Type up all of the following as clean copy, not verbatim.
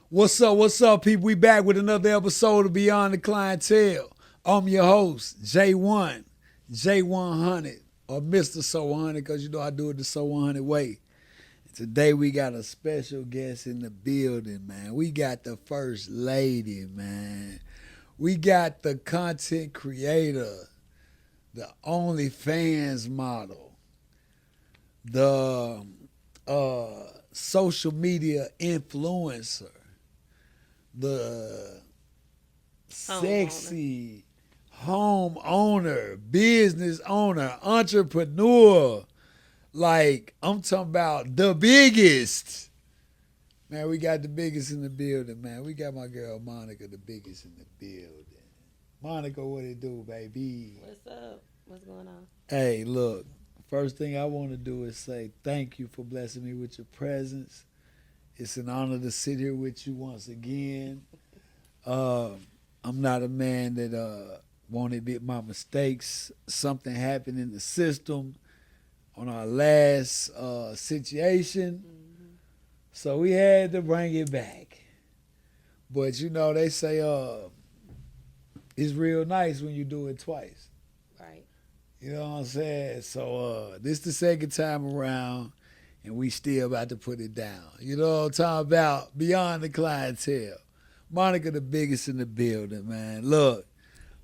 What's up, people? We back with another episode of Beyond the Clientele. I'm your host, J1, J100, or Mr. So 100, because you know I do it the So 100 way. Today we got a special guest in the building, man. We got the First Lady, man. We got the content creator, the OnlyFans model, the social media influencer, the sexy homeowner, business owner, entrepreneur. Like, I'm talking about the biggest. Man, we got the biggest in the building, man. We got my girl Monica, the biggest in the building. Monica, what it do, baby? What's up? What's going on? Hey, look, first thing I want to do is say thank you for blessing me with your presence. It's an honor to sit here with you once again. I'm not a man that won't admit my mistakes. Something happened in the system on our last situation, so we had to bring it back. But you know, they say it's real nice when you do it twice. Right. You know what I'm saying? So this the second time around, and we still about to put it down. You know what I'm talking about? Beyond the Clientele. Monica, the biggest in the building, man. Look,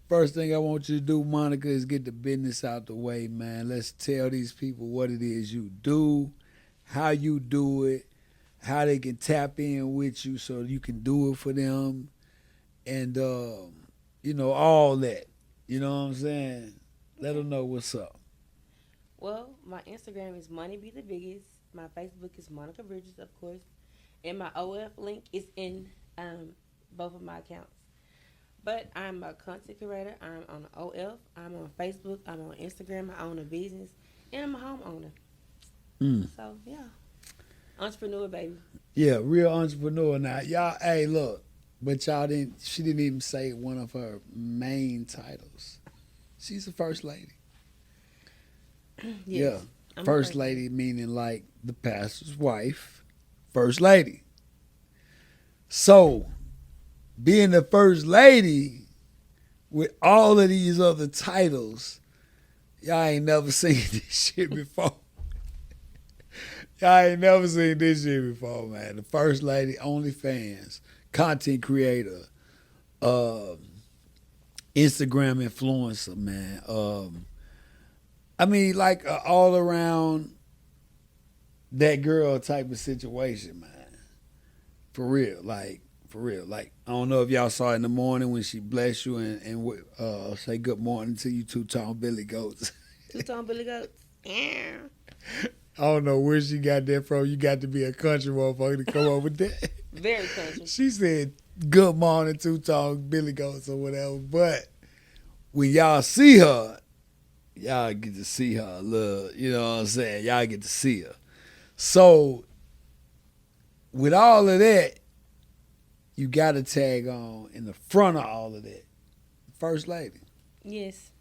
first thing I want you to do, Monica, is get the business out the way, man. Let's tell these people what it is you do, how you do it, how they can tap in with you so you can do it for them, and, you know, all that. You know what I'm saying? Let them know what's up. Well, my Instagram is Money Be the Biggest. My Facebook is Monica Bridges, of course. And my OF link is in both of my accounts. But I'm a content creator. I'm on OF. I'm on Facebook. I'm on Instagram. I own a business. And I'm a homeowner. So, yeah. Entrepreneur, baby. Yeah, real entrepreneur now. Y'all, hey, look, but she didn't even say one of her main titles. She's the First Lady. Yes. Yeah. I'm First Lady meaning like the pastor's wife. First Lady. So, being the First Lady with all of these other titles, y'all ain't never seen this shit before. Y'all ain't never seen this shit before, man. The First Lady, OnlyFans, content creator, Instagram influencer, man. I mean, like all around that girl type of situation, man. For real, like, for real. Like, I don't know if y'all saw in the morning when she blessed you and say good morning to you two-tone Billy Goats. Two-tone Billy Goats. Yeah. I don't know where she got that from. You got to be a country motherfucker to come up with that. Very country. She said, good morning, two-tone Billy Goats or whatever. But when y'all see her, y'all get to see her a little, you know what I'm saying? Y'all get to see her. So, with all of that, you got to tag on in the front of all of that. First Lady. Yes.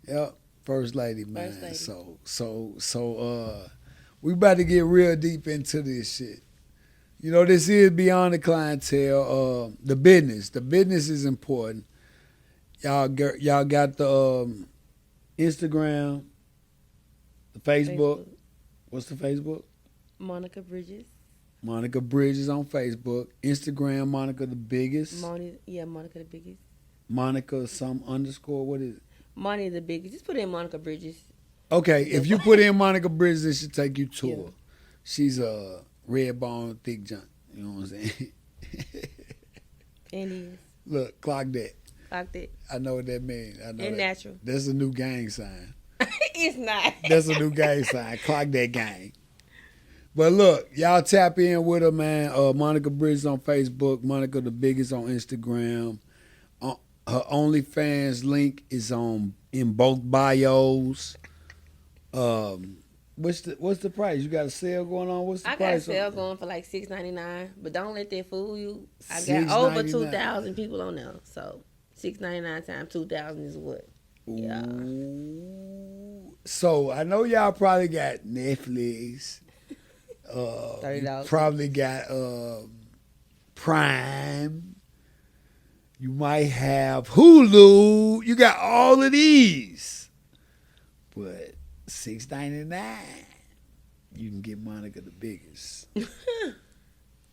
Yep. First Lady, man. First Lady. So, we about to get real deep into this shit. You know, this is Beyond the Clientele. The business. The business is important. Y'all got the Instagram, the Facebook. What's the Facebook? Monica Bridges. Monica Bridges on Facebook. Instagram, Monica the Biggest. Monica the Biggest. Monica some underscore. What is it? Money the Biggest. Just put in Monica Bridges. Okay, if you put in Monica Bridges, it should take you to her. Yeah. She's a red bone, thick junk. You know what I'm saying? And is. Look, clock that. Like that. I know what that means. I know And that. natural. That's a new gang sign. It's not. That's a new gang sign. Clock that gang. But look, y'all tap in with her, man. Monica Bridges on Facebook. Monica the Biggest on Instagram. Her OnlyFans link is in both bios. What's the price? You got a sale going on? What's the I got a price? sale going for like $6.99, but don't let that fool you. I got $6.99. over 2,000 people on there, so $6.99 times 2,000 is what? Yeah. Ooh. So I know y'all probably got Netflix. $30. Probably got Prime. You might have Hulu. You got all of these. But $6.99, you can get Monica the Biggest.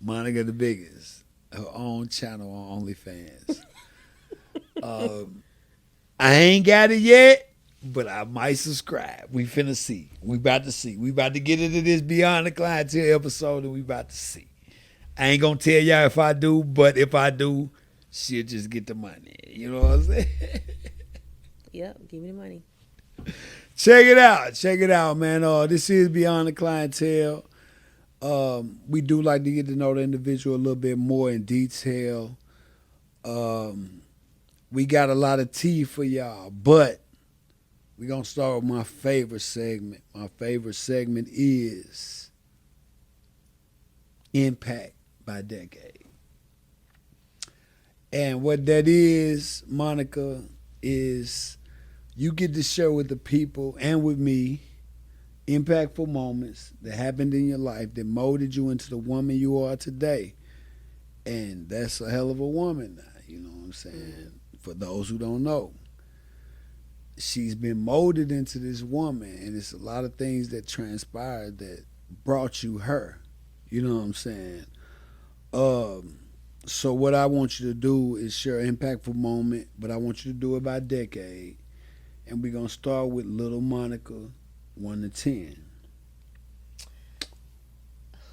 Monica the Biggest. Her own channel on OnlyFans. I ain't got it yet, but I might subscribe. We finna see. We about to see. We about to get into this Beyond the Clientele episode, and we about to see. I ain't gonna tell y'all if I do, but if I do, she'll just get the money. You know what I'm saying? Yep, give me the money. Check it out. Check it out, man. This is Beyond the Clientele. We do like to get to know the individual a little bit more in detail. We got a lot of tea for y'all, but we're going to start with my favorite segment. My favorite segment is Impact by Decade. And what that is, Monica, is you get to share with the people and with me impactful moments that happened in your life that molded you into the woman you are today. And that's a hell of a woman now, you know what I'm saying? For those who don't know, she's been molded into this woman, and it's a lot of things that transpired that brought you her. You know what I'm saying? So what I want you to do is share an impactful moment, but I want you to do it by decade. And we're going to start with Little Monica, 1 to 10.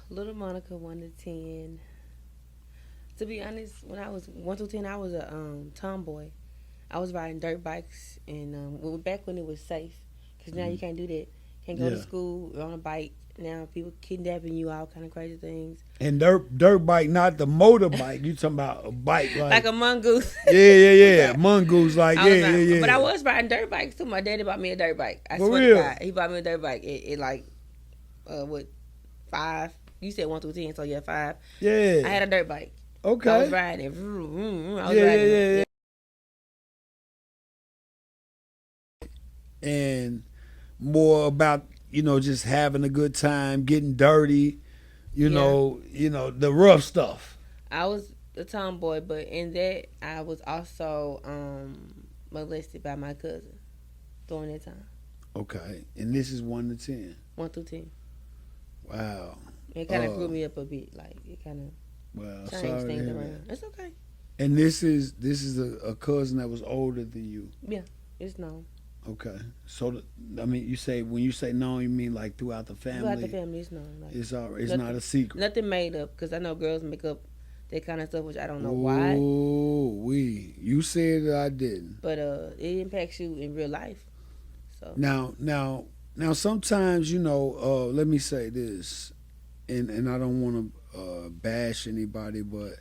Little Monica, 1 to 10. To be honest, when I was 1 to 10, I was a tomboy. I was riding dirt bikes, and back when it was safe, because now you can't do that. Can't go to school on a bike. Now people kidnapping you, all kind of crazy things. And dirt bike, not the motorbike. You talking about a bike like a mongoose. Yeah. Mongoose, like yeah. But I was riding dirt bikes too. My daddy bought me a dirt bike. I For swear real? to God, he bought me a dirt bike. It like, what, 5? You said 1 through 10, so yeah, 5. Yeah. I had a dirt bike. Okay. I was riding it. I was riding it. And more about, just having a good time, getting dirty, you know, the rough stuff. I was a tomboy, but in that I was also molested by my cousin during that time. Okay. And this is 1 to 10. 1 through 10. Wow. It kind of grew me up a bit. Like, it kind of changed things around. It's okay. And this is a cousin that was older than you. Yeah, it's known. Okay. So, you say, when you say known, you mean like throughout the family? Throughout the family, it's known. Like, it's not a secret. Nothing made up, because I know girls make up that kind of stuff, which I don't know why. Oh, you said that I didn't. But it impacts you in real life. So Now, sometimes, let me say this, and I don't want to bash anybody, but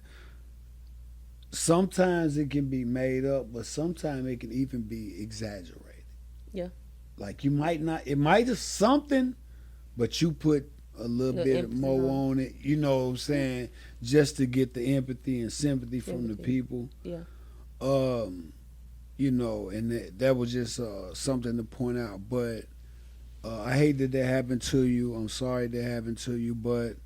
sometimes it can be made up, but sometimes it can even be exaggerated. Yeah. Like, it might have something, but you put a little bit more on it, you know what I'm saying, just to get the empathy and sympathy from the people. Yeah. And that was just something to point out. But I hate that happened to you. I'm sorry that happened to you, but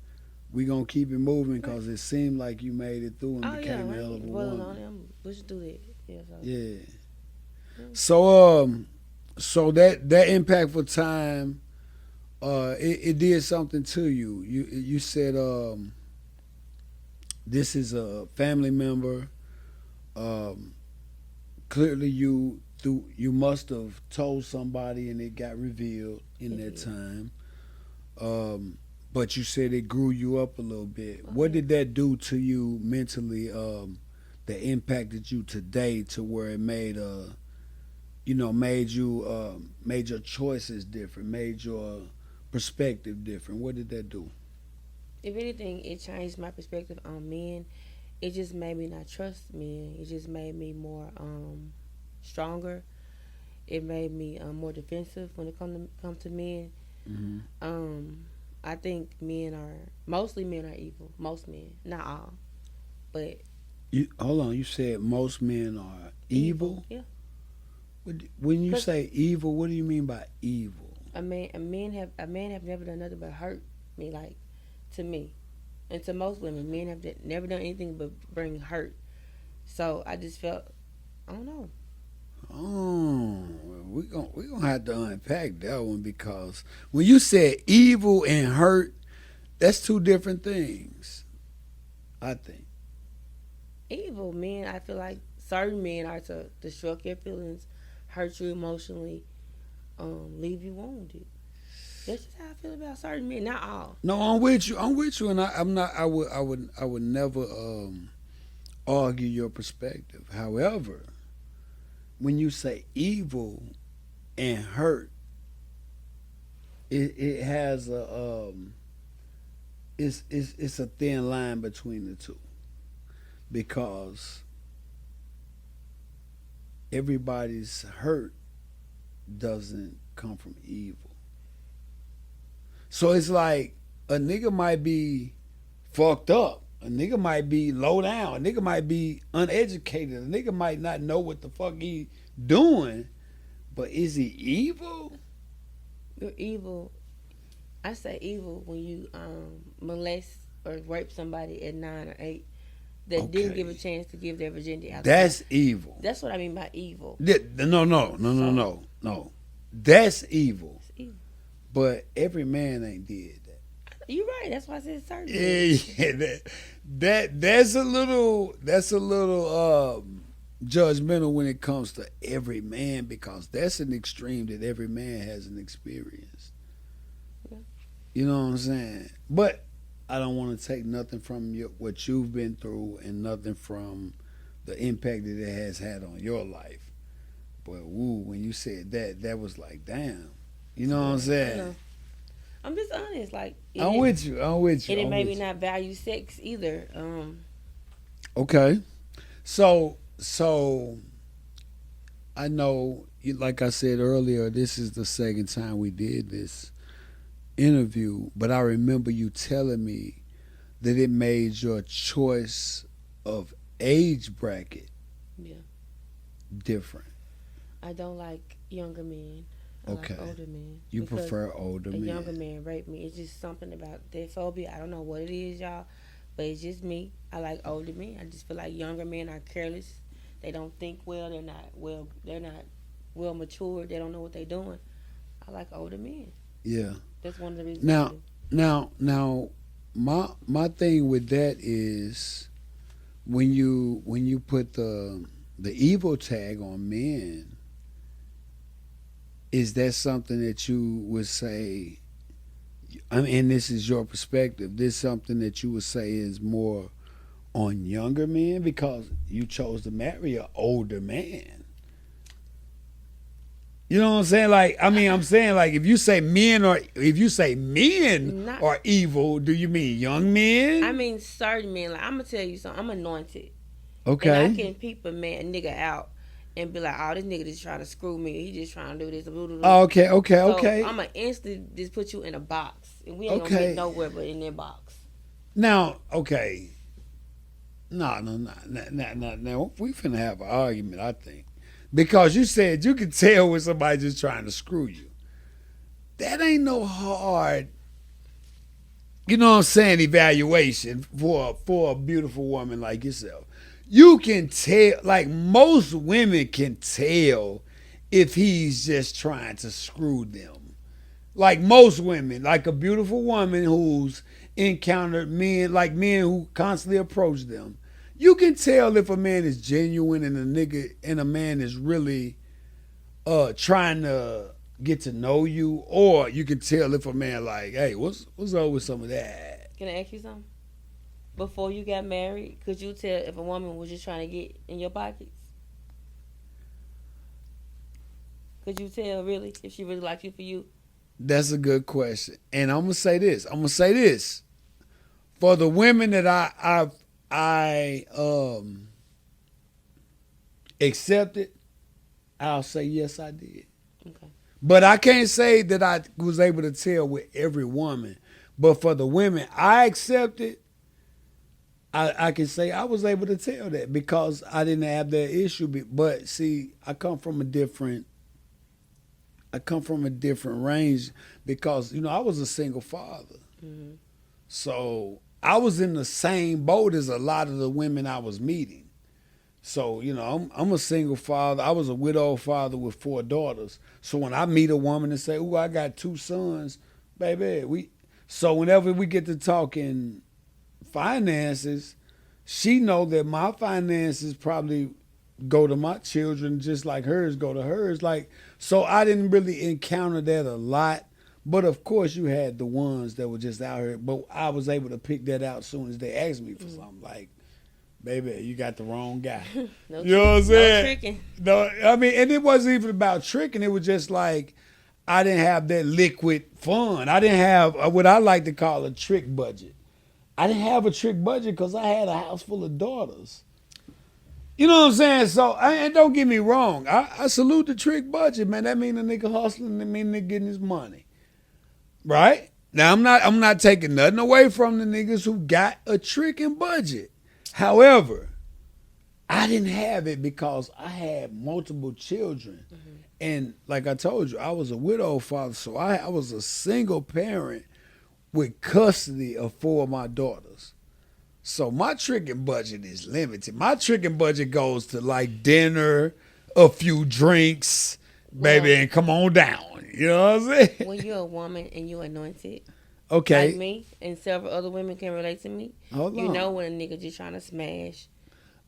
we're going to keep it moving because it seemed like you made it through and became a hell of a woman. I'm pushing through that. Yeah. So that impactful time, it did something to you. You said this is a family member. Clearly, you must have told somebody and it got revealed in that time. But you said it grew you up a little bit. Okay. What did that do to you mentally? That impacted you today to where it made made your choices different, made your perspective different. What did that do? If anything, it changed my perspective on men. It just made me not trust men. It just made me more stronger. It made me more defensive when it come to men. Mm-hmm. I think mostly men are evil. Most men, not all, but. Hold on, you said most men are evil? Yeah. When you say evil, what do you mean by evil? A man have never done nothing but hurt me, like, to me. And to most women, men have never done anything but bring hurt. So I just felt, I don't know. Oh, we gonna have to unpack that one because when you said evil and hurt, that's two different things. I think. Evil men, I feel like certain men are to destruct your feelings, hurt you emotionally, leave you wounded. That's just how I feel about certain men. Not all. No, I'm with you. I'm with you, and I'm not. I would never argue your perspective. However, when you say evil and hurt, it has a it's a thin line between the two because everybody's hurt doesn't come from evil. So it's like a nigga might be fucked up. A nigga might be low down. A nigga might be uneducated. A nigga might not know what the fuck he doing. But is he evil? You're evil. I say evil when you molest or rape somebody at 9 or 8 that didn't give a Okay. chance to give their virginity out. That's evil. That's what I mean by evil. No. That's evil. It's evil. But every man ain't did that. You're right. That's why I said certain. Yeah, that's a little judgmental when it comes to every man because that's an extreme that every man hasn't experienced. Yeah. You know what I'm saying? But I don't want to take nothing from what you've been through and nothing from the impact that it has had on your life. But woo, when you said that, that was like, damn. You know what I'm I saying? know. I'm just honest. Like I'm with you. I'm with you. and it I'm made with me you. not value sex either. Okay. So I know, like I said earlier, this is the second time we did this interview, but I remember you telling me that it made your choice of age bracket Yeah. different. I don't like younger men. I Okay. like older men. You Because prefer older a men. younger man raped me. It's just something about that phobia. I don't know what it is, y'all, but it's just me. I like older men. I just feel like younger men are careless. They don't think well. They're not well. They're not well matured. They don't know what they're doing. I like older men. Yeah. That's one of the reasons. Now, now, my thing with that is when you put the evil tag on men, is that something that you would say? I mean, and this is your perspective. This is something that you would say is more on younger men because you chose to marry an older man. You know what I'm saying? Like, I mean, I'm saying like if you say men Not. are evil, do you mean young men? I mean certain men. Like I'm gonna tell you something. I'm anointed, and I Okay. can peep a nigga out, and be like, "Oh, this nigga just trying to screw me. He just trying to do this." Blah, blah, blah. Oh, okay. So I'm gonna instantly just put you in a box, and we ain't gonna Okay. get nowhere but in that box. Now, okay. No. Now, we finna have an argument, I think. Because you said you can tell when somebody just trying to screw you. That ain't no hard, you know what I'm saying, evaluation for a beautiful woman like yourself. You can tell, like most women can tell if he's just trying to screw them. Like most women, like a beautiful woman who's encountered men, like men who constantly approach them. You can tell if a man is genuine and a man is really trying to get to know you, or you can tell if a man like, hey, what's up with some of that? Can I ask you something? Before you got married, could you tell if a woman was just trying to get in your pockets? Could you tell really if she really liked you for you? That's a good question. And I'm gonna say this. For the women that I accepted, I'll say yes, I did. Okay. But I can't say that I was able to tell with every woman. But for the women I accepted, I can say I was able to tell that because I didn't have that issue. But see, I come from a different range because I was a single father. Mm-hmm. So I was in the same boat as a lot of the women I was meeting. So, I'm a single father. I was a widow father with 4 daughters. So when I meet a woman and say, "Ooh, I got 2 sons," baby, so whenever we get to talking finances, she know that my finances probably go to my children just like hers go to hers. Like, so I didn't really encounter that a lot. But of course, you had the ones that were just out here. But I was able to pick that out as soon as they asked me for something. Like, baby, you got the wrong guy. No You know what I'm saying? No tricking. No, I mean, and it wasn't even about tricking. It was just like I didn't have that liquid fun. I didn't have what I like to call a trick budget. I didn't have a trick budget because I had a house full of daughters. You know what I'm saying? So, and don't get me wrong. I salute the trick budget, man. That mean a nigga hustling. That mean a nigga getting his money, right? Now, I'm not taking nothing away from the niggas who got a tricking budget. However, I didn't have it because I had multiple children. Mm-hmm. And like I told you, I was a widow father. So I was a single parent with custody of 4 of my daughters. So my tricking budget is limited. My tricking budget goes to like dinner, a few drinks, baby, and come on down. You know what I'm saying? When you're a woman and you're anointed, okay, like me and several other women can relate to me. Hold you on. know when a nigga just trying to smash.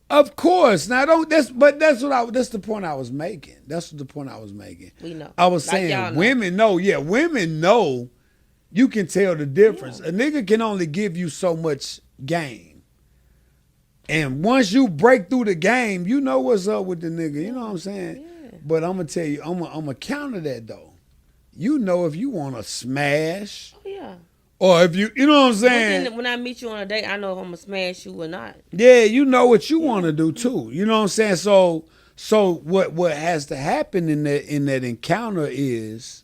Of course. Now that's the point I was making. That's the point I was making. We know. I was like saying women know. Yeah, women know. You can tell the difference. Yeah. A nigga can only give you so much game. And once you break through the game, you know what's up with the nigga. You know what I'm saying? Yeah. But I'm going to tell you, I'm going to counter that, though. You know if you want to smash. Oh, yeah. Or if you know what I'm saying? When I meet you on a date, I know if I'm going to smash you or not. Yeah, you know what you want to do, too. You know what I'm saying? So what has to happen in that encounter is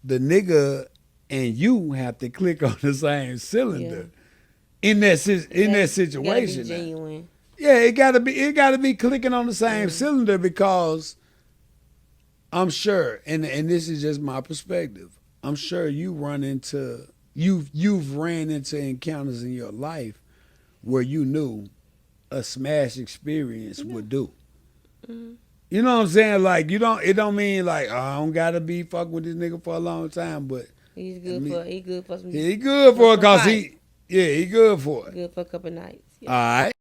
the nigga and you have to click on the same cylinder. Yeah. In that situation, be genuine. Yeah, it gotta be clicking on the same cylinder because I'm sure, and this is just my perspective. I'm sure you've ran into encounters in your life where you knew a smash experience would do. Mm-hmm. You know what I'm saying? Like it don't mean like I don't gotta be fucking with this nigga for a long time, but he good for some. He good for it because he good for it. Good for a couple nights. Yeah. All right.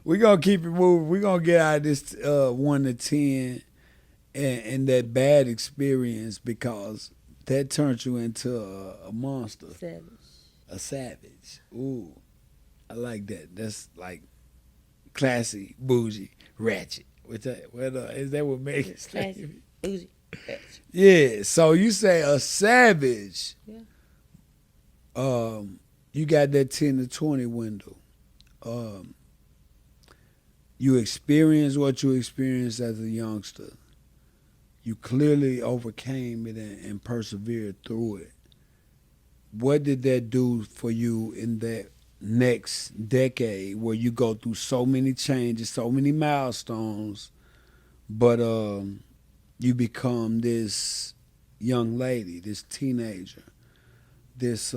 We're going to keep it moving. We're going to get out of this 1 to 10 and that bad experience because that turns you into a monster. A savage. Ooh, I like that. That's like classy, bougie, ratchet. Is that what makes it classy, bougie, ratchet? Yeah, so you say a savage. Yeah. You got that 10 to 20 window. You experienced what you experienced as a youngster. You clearly overcame it and persevered through it. What did that do for you in that next decade where you go through so many changes, so many milestones, but you become this young lady, this teenager, this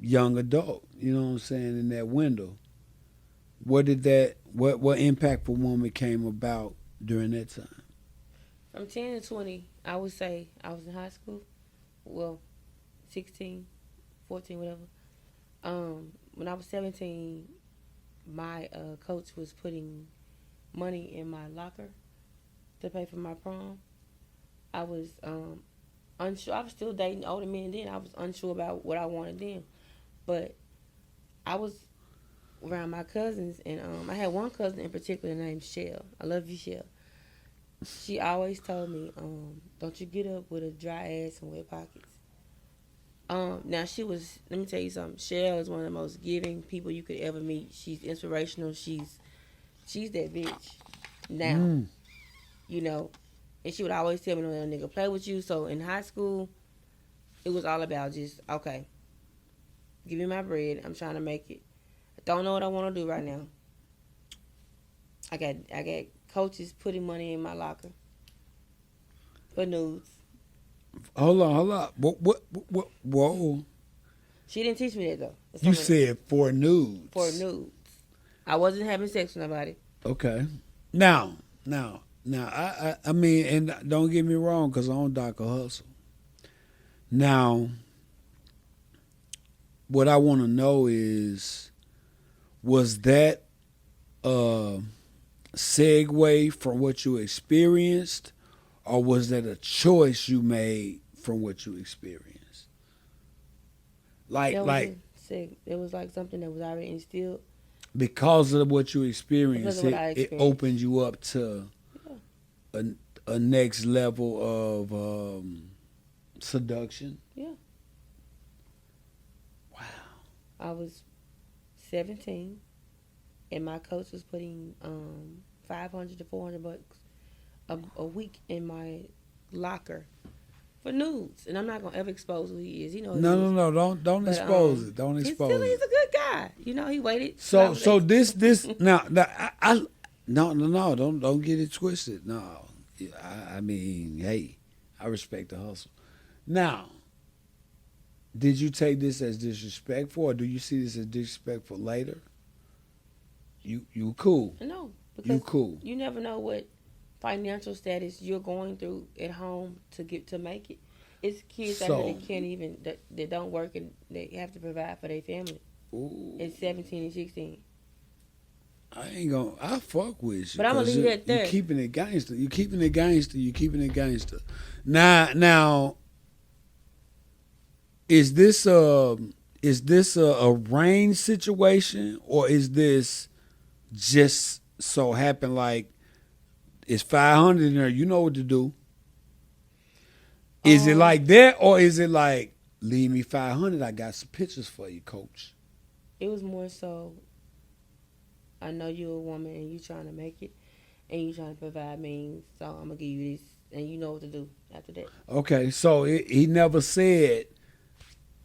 young adult, you know what I'm saying, in that window? What impactful moment came about during that time? From 10 to 20, I would say I was in high school. Well, 16, 14, whatever. When I was 17, my coach was putting money in my locker to pay for my prom. I was unsure. I was still dating older men then. I was unsure about what I wanted then. But I was around my cousins, and I had one cousin in particular named Shell. I love you, Shell. She always told me, don't you get up with a dry ass and wet pockets. Now let me tell you something. Shell is one of the most giving people you could ever meet. She's inspirational. She's that bitch. Now, you know, and she would always tell me, don't let a nigga play with you. So in high school, it was all about just, okay, give me my bread. I'm trying to make it. I don't know what I want to do right now. I got coaches putting money in my locker for nudes. Hold on, hold on. What? Whoa. She didn't teach me that though. You said for nudes. For nudes. I wasn't having sex with nobody. Okay. Now, I mean, and don't get me wrong, because I don't dock a hustle. Now, what I want to know is, was that a segue from what you experienced, or was that a choice you made from what you experienced? Like, it was like something that was already instilled. Because of what you experienced, it opened you up to a next level of seduction. Yeah. Wow. I was 17, and my coach was putting $500 to $400 a week in my locker for nudes, and I'm not gonna ever expose who he is. You know. No, don't expose it. Don't expose it. He's a good guy. You know, he waited. So this now I no, don't get it twisted. No, I mean, hey, I respect the hustle. Now, did you take this as disrespectful, or do you see this as disrespectful later? You cool? No, because you cool. You never know what financial status you're going through at home to make it. It's kids that really can't even that don't work and they have to provide for their family. Ooh. At 17 and 16. I fuck with you. But I'm gonna leave that there. You keeping it gangster. You keeping it gangster. Now, is this a range situation, or is this just so happen like it's 500 in there? You know what to do. Is it like that, or is it like, leave me 500? I got some pictures for you, coach. It was more so, I know you're a woman and you trying to make it, and you trying to provide means, so I'm gonna give you this, and you know what to do after that. Okay, so he never said,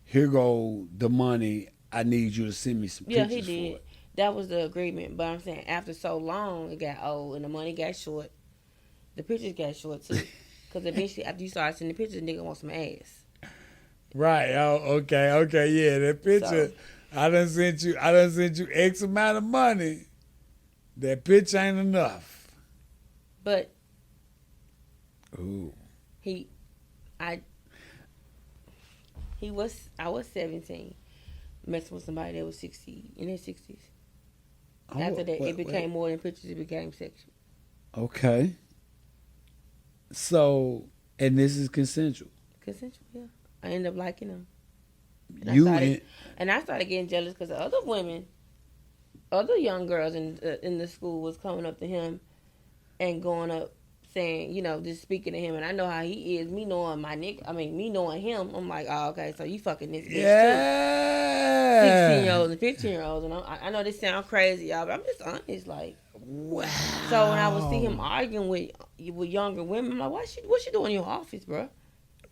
here go the money, I need you to send me some pictures for it. Yeah, he did. That was the agreement, but I'm saying after so long, it got old and the money got short. The pictures got short too. Because eventually, after you start sending the pictures, the nigga want some ass. Right. Oh, okay. Yeah, that picture. So, I done sent you X amount of money. That picture ain't enough. But ooh. I was 17, messing with somebody that was 60 in their 60s. After that, it became more than pictures. It became sexual. Okay. So, and this is consensual. Consensual, yeah. I ended up liking them. And I started getting jealous because the other women, other young girls in the school was coming up to him and going up saying, you know, just speaking to him. And I know how he is. Me knowing me knowing him, I'm like, oh, okay, so you fucking this bitch too. 16-year-olds and 15-year-olds. And I know this sounds crazy, y'all, but I'm just honest. Like, wow. So when I would see him arguing with younger women, I'm like, what she doing in your office, bro?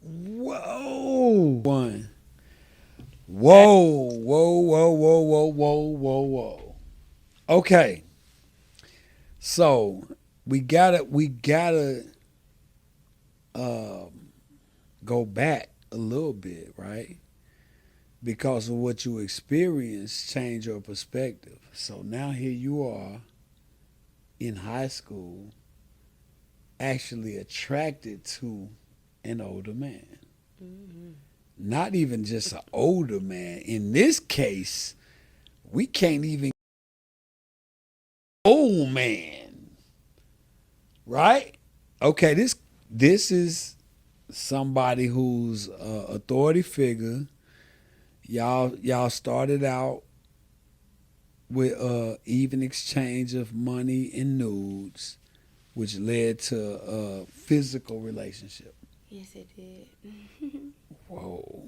Whoa. Whoa. Okay. So we gotta go back a little bit, right? Because of what you experienced changed your perspective. So now here you are in high school, actually attracted to an older man. Mm-hmm. Not even just an older man. In this case, we can't even old man. Right? Okay, this is somebody who's an authority figure. Y'all started out with even exchange of money and nudes, which led to a physical relationship. Yes, it did. Whoa.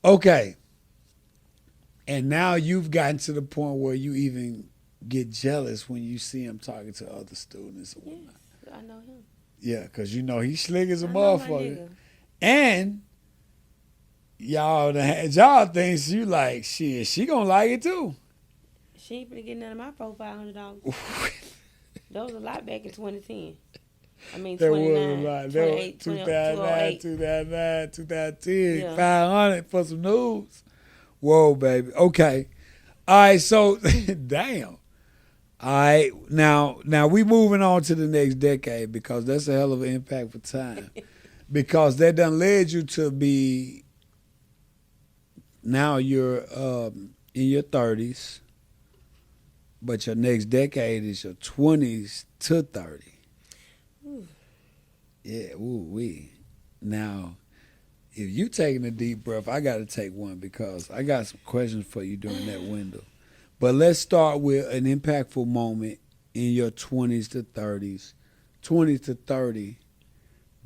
Okay. And now you've gotten to the point where you even get jealous when you see him talking to other students and whatnot. Yes, I know him. Yeah, because you know he's slick as a motherfucker. And y'all thinks you like, shit, she gonna like it too. She ain't been getting none of my $400-$500. That was a lot back in 2010. I mean, That was a 29, lot. That was 28, 2009, 2008. 2009, 2010, Yeah. 500 for some news. Whoa, baby. Okay. All right, so damn. All right, now we moving on to the next decade because that's a hell of an impactful time. Because that done led you to be now you're in your 30s, but your next decade is your 20s to 30. Ooh. Yeah, ooh wee. Now, if you taking a deep breath, I got to take one because I got some questions for you during that window. But let's start with an impactful moment in your 20s to 30s, 20 to 30,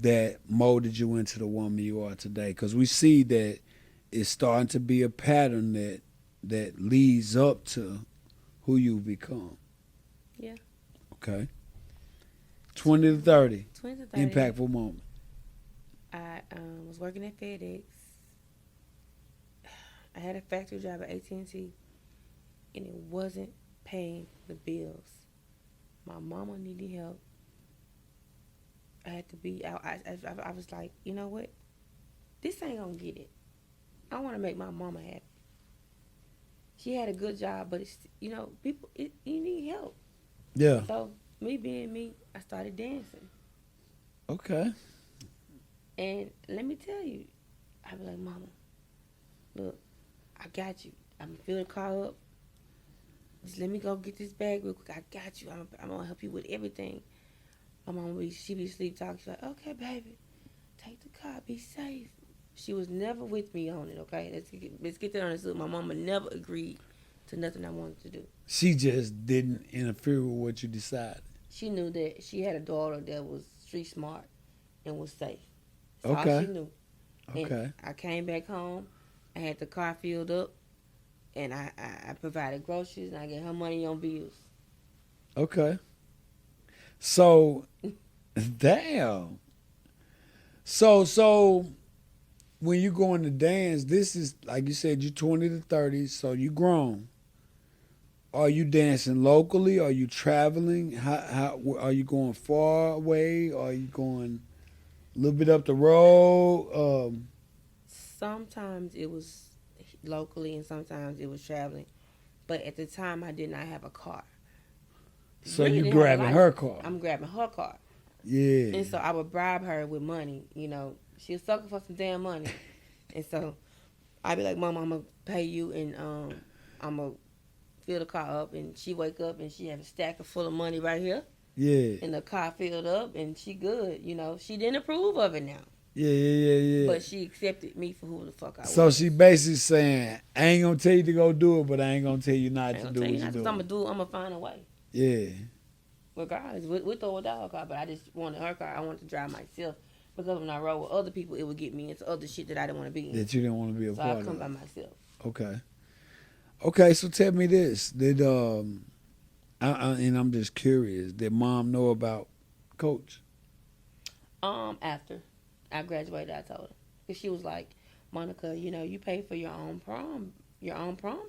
that molded you into the woman you are today. Because we see that it's starting to be a pattern that leads up to who you become. Yeah. Okay? 20 to 30, 20 to 30. impactful moment. I was working at FedEx. I had a factory job at AT&T, and it wasn't paying the bills. My mama needed help. I had to be. I was like, you know what? This ain't gonna get it. I want to make my mama happy. She had a good job, but it's people. You need help. Yeah. So me being me, I started dancing. Okay. And let me tell you, I be like, Mama, look, I got you. I'm gonna fill the car up. Just let me go get this bag real quick. I got you. I'm gonna help you with everything. My mama, she be sleep talking. She's like, okay, baby, take the car. Be safe. She was never with me on it. Okay, let's get that understood. My mama never agreed to nothing I wanted to do. She just didn't interfere with what you decided. She knew that she had a daughter that was street smart and was safe. That's all Okay. she knew. Okay. And I came back home. I had the car filled up, and I provided groceries, and I get her money on bills. Okay. So, damn. So when you going to dance, this is like you said, you 20 to 30, so you grown. Are you dancing locally? Are you traveling? How are you going far away? Are you going a little bit up the road? Sometimes it was locally, and sometimes it was traveling. But at the time, I did not have a car. So Really you didn't have a grabbing her license. car? I'm grabbing her car. Yeah. And so I would bribe her with money. She was sucking for some damn money. And so I'd be like, Mom, I'm going to pay you, and I'm going to fill the car up. And she wake up, and she have a stack full of money right here. Yeah. And the car filled up, and she good. She didn't approve of it now. Yeah. But she accepted me for who the fuck I was. So she basically saying, I ain't gonna tell you to go do it, but I ain't gonna tell you not I ain't to gonna do tell what you you not, 'cause doing. I'm going to do it. I'm going to find a way. Yeah. Regardless, we throw a dog car, but I just wanted her car. I wanted to drive myself, because when I rode with other people, it would get me into other shit that I didn't want to be in. That you didn't want to be a So part I come of. by myself. Okay, so tell me this. Did and I'm just curious, did mom know about Coach? After I graduated, I told her, because she was like, Monica, you pay for your own prom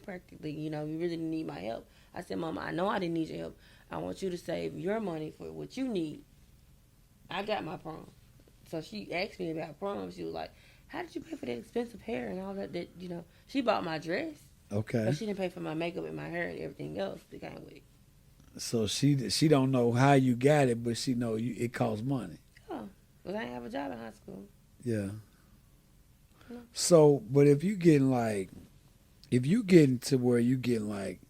practically. You really didn't need my help. I said, Mama, I know I didn't need your help. I want you to save your money for what you need. I got my prom. So she asked me about prom. She was like, how did you pay for that expensive hair and all that? She bought my dress. Okay. But she didn't pay for my makeup and my hair and everything else that came with it. So she don't know how you got it, but she know it costs money. Oh, because I didn't have a job in high school. Yeah. No. So, but if you getting to where you getting like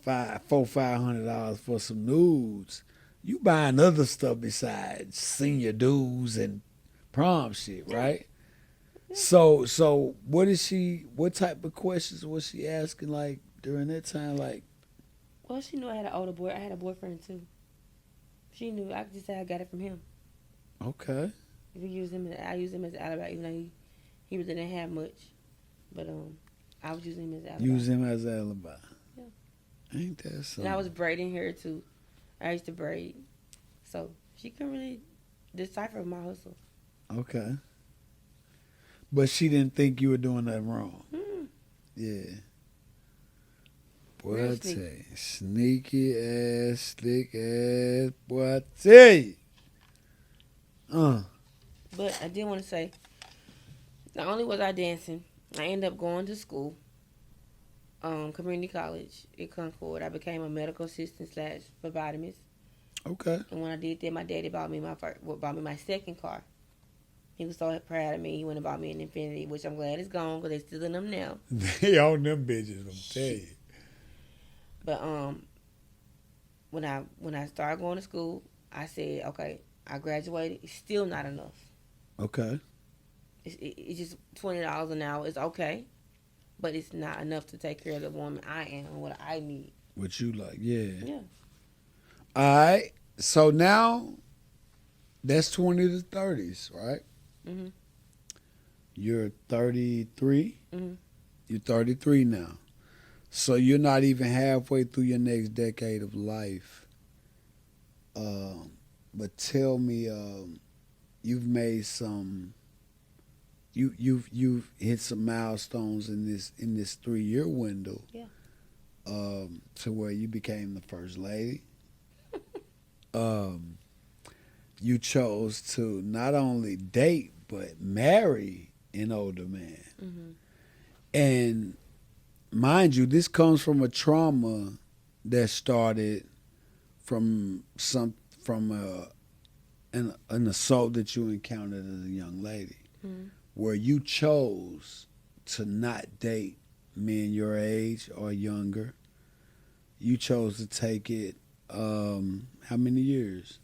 $500 for some nudes, you buying other stuff besides senior dues and prom shit, right? Yeah. So what type of questions was she asking like during that time? Like, Well, she knew I had an older boy. I had a boyfriend too. She knew. I could just say I got it from him. okay. If we use him, I use him as an alibi, even though he really didn't have much. But I was using him as an alibi. Use him as an alibi. Yeah. Ain't that something? And I was braiding hair too. I used to braid, so she couldn't really decipher my hustle. Okay. But she didn't think you were doing nothing wrong. Yeah. Boy, Real I tell sneaky. you, sneaky ass, slick ass, boy, I tell you. Uh. But I did want to say, not only was I dancing, I ended up going to school, community college at Concord. I became a medical assistant slash phlebotomist. Okay. And when I did that, my daddy bought me my second car. He was so proud of me. He went and bought me an Infinity, which I'm glad it's gone because they still in them now. They own them bitches, I'm telling you. But when I started going to school, I said, okay, I graduated. It's still not enough. Okay. It's just $20 an hour. It's okay, but it's not enough to take care of the woman I am and what I need. What you like, yeah. Yeah. All right. So now that's 20 to 30s, right? Mhm. You're 33. Mhm. You're 33 now. So you're not even halfway through your next decade of life. But tell me, you've made some. You've hit some milestones in this 3 year window. Yeah. To where you became the first lady. Um, you chose to not only date but marry an older man. Mhm. And mind you, this comes from a trauma that started from an assault that you encountered as a young lady, Mhm. where you chose to not date men your age or younger. You chose to take it. How many years?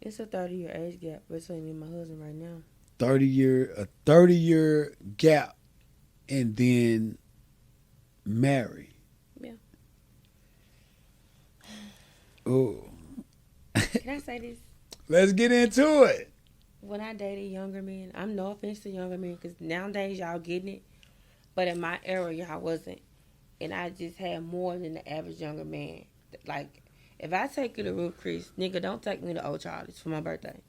It's a 30-year age gap between me and my husband right now. 30 year gap, and then marry. Yeah. Oh, Can I say this? let's get into it. When I dated younger men, I'm no offense to younger men because nowadays y'all getting it, but in my era y'all wasn't, and I just had more than the average younger man. Like, if I take you to Ruth Chris, nigga, don't take me to Old Charlie's for my birthday.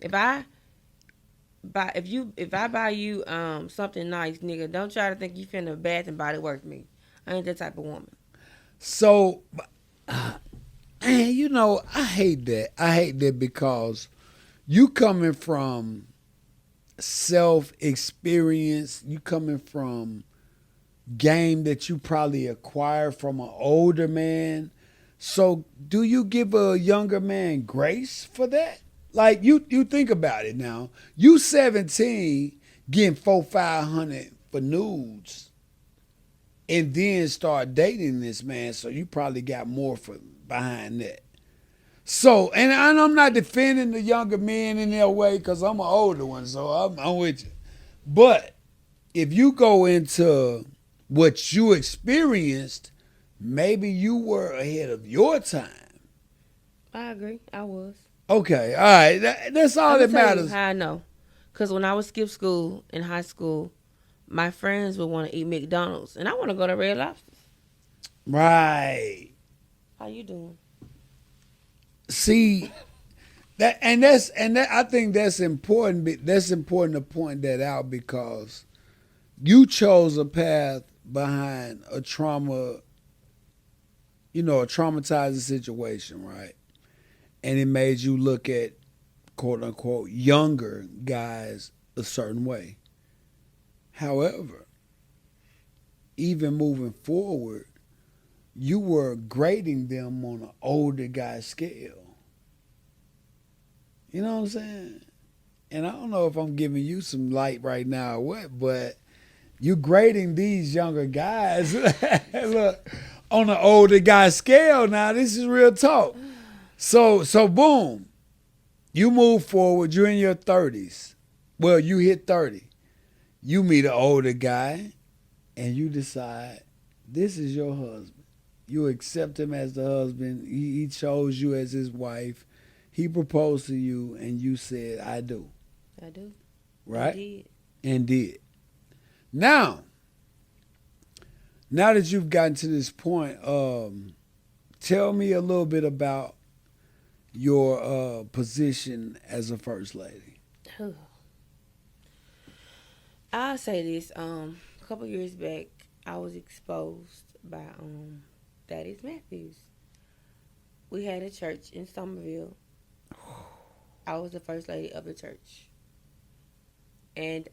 If I buy you something nice, nigga, don't try to think you finna Bath and Body Works me. I ain't that type of woman. So, and you know, I hate that. I hate that because you coming from self experience, you coming from game that you probably acquired from an older man. So, do you give a younger man grace for that? Like you think about it now. You 17 getting 500 for nudes, and then start dating this man. So you probably got more for behind that. So, and I'm not defending the younger men in their way because I'm an older one, so I'm with you. But if you go into what you experienced, maybe you were ahead of your time. I agree. I was. Okay, all right. That's all I'm that gonna tell you matters. how I know. Cause when I would skip school in high school, my friends would want to eat McDonald's, and I want to go to Red Lobster. Right. How you doing? See that I think that's important. That's important to point that out because you chose a path behind a trauma, a traumatizing situation, right? And it made you look at quote unquote younger guys a certain way. However, even moving forward, you were grading them on an older guy scale. You know what I'm saying? And I don't know if I'm giving you some light right now or what, but you grading these younger guys look on an older guy scale now. This is real talk. So boom, you move forward. You're in your 30s. Well, you hit 30. You meet an older guy, and you decide this is your husband. You accept him as the husband. He chose you as his wife. He proposed to you, and you said, "I do." I do. Right? I did. And did. Now that you've gotten to this point, tell me a little bit about your position as a first lady. I'll say this. A couple years back, I was exposed by Thaddeus Matthews. We had a church in Somerville, I was the first lady of the church. And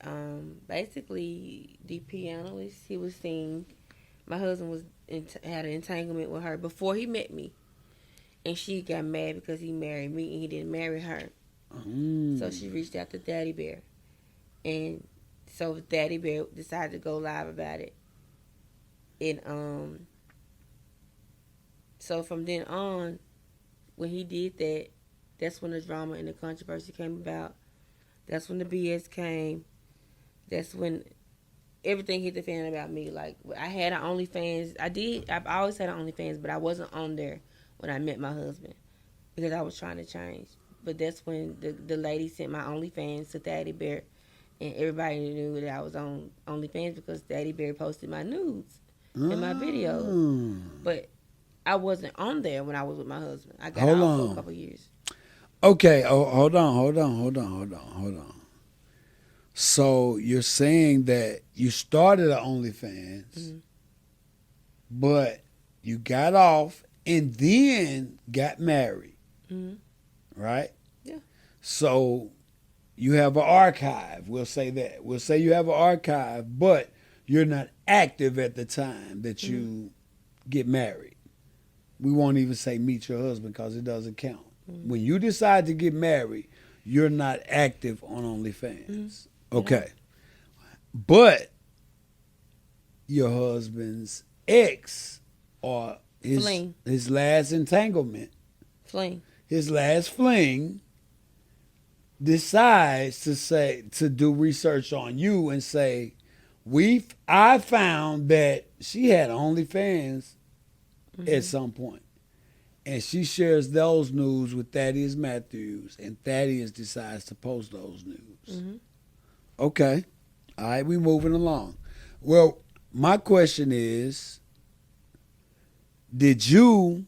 basically, the pianist, he was singing. My husband had an entanglement with her before he met me. And she got mad because he married me and he didn't marry her. So she reached out to Daddy Bear. And so Daddy Bear decided to go live about it. And so from then on, when he did that, that's when the drama and the controversy came about. That's when the BS came. That's when everything hit the fan about me. Like, I had an OnlyFans. I've always had an OnlyFans, but I wasn't on there when I met my husband because I was trying to change. But that's when the lady sent my OnlyFans to Daddy Bear, and everybody knew that I was on OnlyFans because Daddy Bear posted my nudes and my videos. But I wasn't on there when I was with my husband. I got off for a couple years. Okay, hold on. So you're saying that you started an OnlyFans, but you got off and then got married, right? Yeah. So you have an archive. We'll say that. We'll say you have an archive, but you're not active at the time that you get married. We won't even say meet your husband because it doesn't count. When you decide to get married, you're not active on OnlyFans. Okay. But your husband's ex or his last entanglement, his last fling, decides to do research on you and say, I found that she had OnlyFans at some point. And she shares those news with Thaddeus Matthews, and Thaddeus decides to post those news. Okay. All right, we moving along. Well, my question is, did you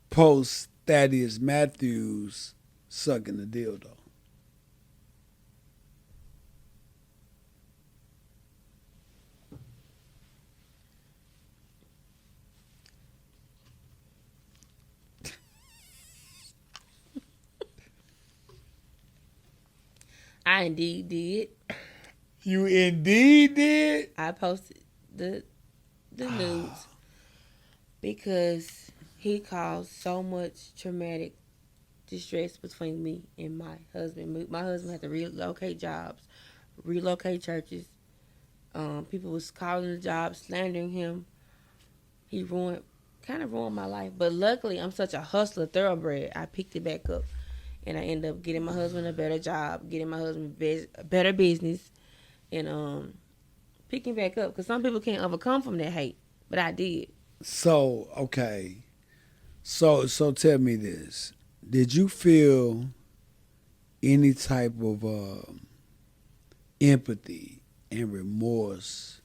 post Thaddeus Matthews sucking the dildo? I indeed did. You indeed did? I posted the nudes because he caused so much traumatic distress between me and my husband. My husband had to relocate jobs, relocate churches. People was calling the job, slandering him. He kind of ruined my life. But luckily, I'm such a hustler, thoroughbred. I picked it back up. And I ended up getting my husband a better job, getting my husband a better business, and picking back up. Because some people can't overcome from that hate, but I did. So, okay. So tell me this. Did you feel any type of empathy and remorse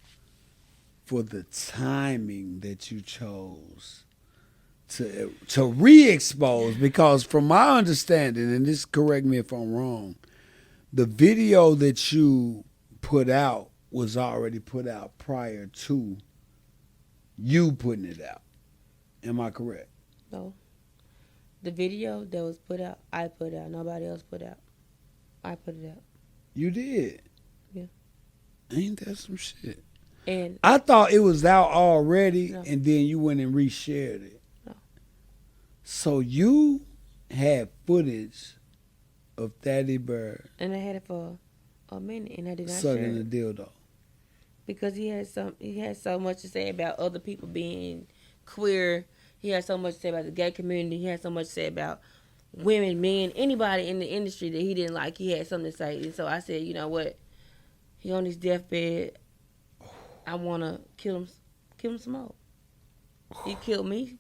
for the timing that you chose to re-expose? Because from my understanding, and this correct me if I'm wrong, the video that you put out was already put out prior to you putting it out. Am I correct? No. The video that was put out, I put out. Nobody else put out. I put it out. You did? Yeah. Ain't that some shit? And I thought it was out already, no. And then you went and reshared it. No. So you had footage of Thaddy Bird And I had it for a minute, and I did not sucking share a it. dildo. Because he had so much to say about other people being queer. He had so much to say about the gay community. He had so much to say about women, men, anybody in the industry that he didn't like. He had something to say. And so I said, you know what? He on his deathbed. I want to kill him some more. He killed me,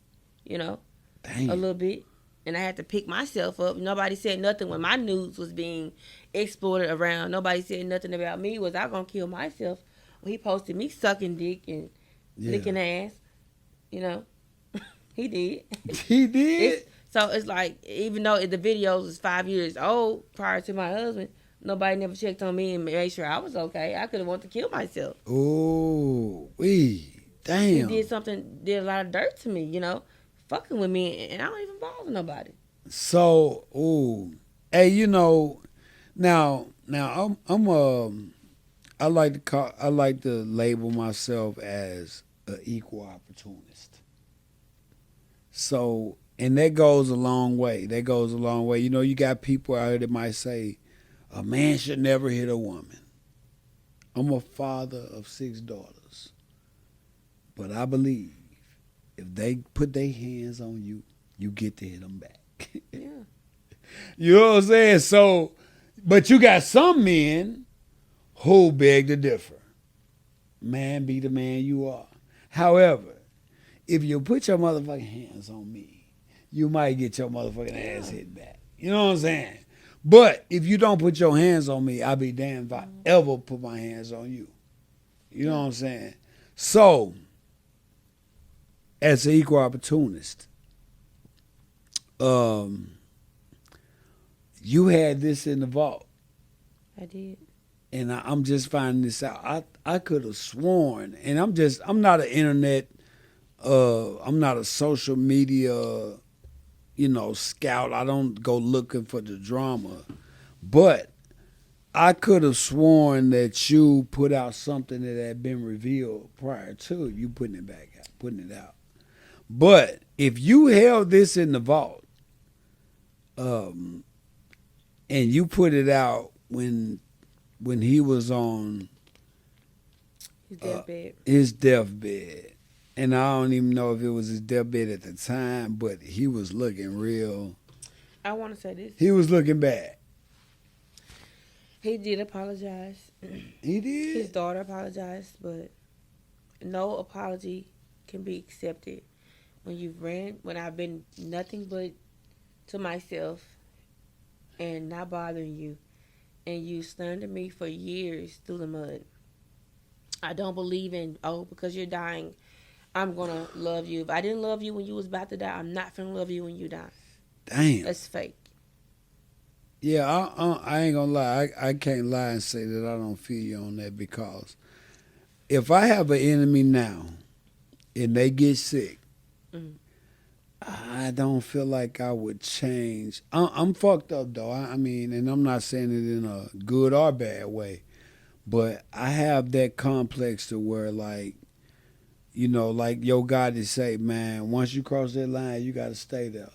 a little bit. And I had to pick myself up. Nobody said nothing when my news was being exported around. Nobody said nothing about me. Was I going to kill myself? He posted me sucking dick and licking ass. He did. He did? So it's like, even though the videos was 5 years old prior to my husband, nobody never checked on me and made sure I was okay. I could have wanted to kill myself. Oh, damn. He did a lot of dirt to me, fucking with me, and I don't even bother nobody. So, Hey, now I like to label myself as an equal opportunist. So, and that goes a long way. That goes a long way. You got people out here that might say a man should never hit a woman. I'm a father of 6 daughters, but I believe if they put their hands on you, you get to hit them back. Yeah. You know what I'm saying? So, but you got some men who beg to differ. Man, be the man you are. However, if you put your motherfucking hands on me, you might get your motherfucking ass hit back. You know what I'm saying? But if you don't put your hands on me, I'll be damned if I ever put my hands on you. You know what I'm saying? So, as an equal opportunist, you had this in the vault. I did. And I'm just finding this out. I could have sworn, and I'm not an internet, I'm not a social media, scout. I don't go looking for the drama, but I could have sworn that you put out something that had been revealed prior to you putting it back out, putting it out. But if you held this in the vault, and you put it out when he was on his deathbed, and I don't even know if it was his deathbed at the time, but he was looking real. I want to say this. He was looking bad. He did apologize. He did. His daughter apologized, but no apology can be accepted when I've been nothing but to myself and not bothering you, and you slandered me for years through the mud. I don't believe in, because you're dying, I'm going to love you. If I didn't love you when you was about to die, I'm not going to love you when you die. Damn. That's fake. Yeah, I ain't going to lie. I can't lie and say that I don't feel you on that, because if I have an enemy now and they get sick, I don't feel like I would change. I'm fucked up, though. I mean, and I'm not saying it in a good or bad way, but I have that complex to where, like your God to say, man, once you cross that line, you got to stay there.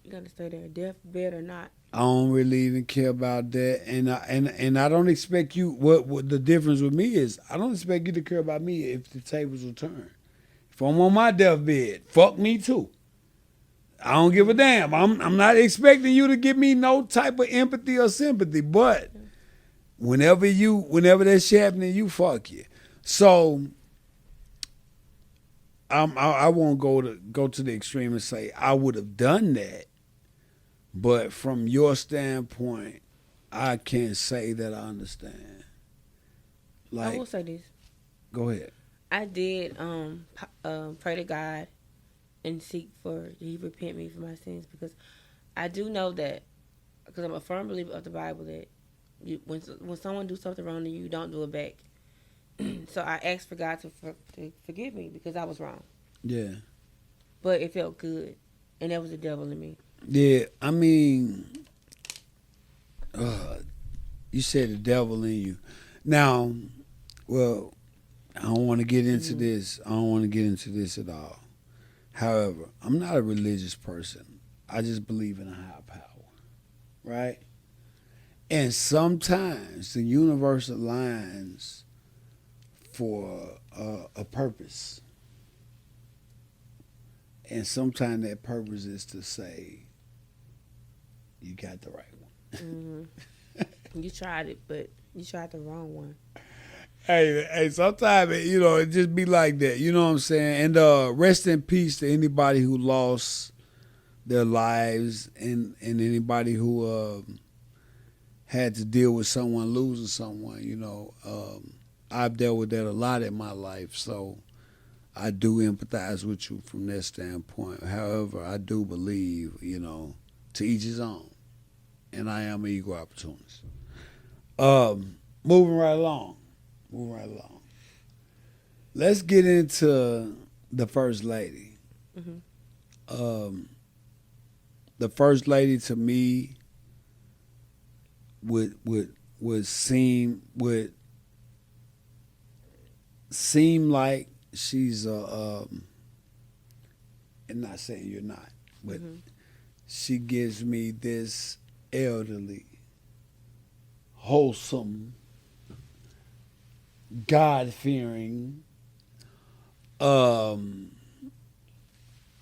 You got to stay there, deathbed or not. I don't really even care about that, and I don't expect you. What the difference with me is, I don't expect you to care about me if the tables will turn. If I'm on my deathbed, fuck me too. I don't give a damn. I'm not expecting you to give me no type of empathy or sympathy, but whenever that shit happening, you fuck you. So I won't go to the extreme and say I would have done that, but from your standpoint, I can't say that I understand. Like, I will say this. Go ahead. I did pray to God and seek for He repent me for my sins, because I do know that, because I'm a firm believer of the Bible, that when someone do something wrong to you, you don't do it back. So I asked for God to forgive me because I was wrong. Yeah. But it felt good, and that was the devil in me. Yeah, I mean, you said the devil in you. Now, well, I don't want to get into this. I don't want to get into this at all. However, I'm not a religious person. I just believe in a higher power, right? And sometimes the universe aligns for a purpose. And sometimes that purpose is to say, you got the right one. You tried it, but you tried the wrong one. Hey, sometimes, it just be like that. You know what I'm saying? And rest in peace to anybody who lost their lives and anybody who had to deal with someone losing someone. I've dealt with that a lot in my life, so I do empathize with you from that standpoint. However, I do believe, to each his own. And I am an equal opportunist. Moving right along. Let's get into the First Lady. Mm-hmm. The First Lady, to me, would seem like she's and not saying you're not, but Hmm. she gives me this elderly, wholesome, God fearing, um,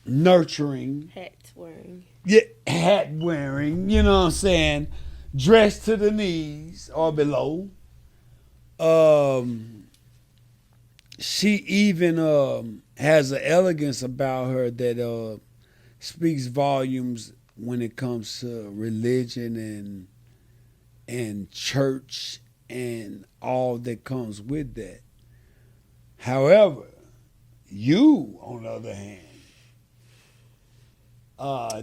nurturing, Hat wearing. yeah, hat wearing, you know what I'm saying, dressed to the knees or below. Um, she even has an elegance about her that speaks volumes when it comes to religion and church and all that comes with that. However, you, on the other hand,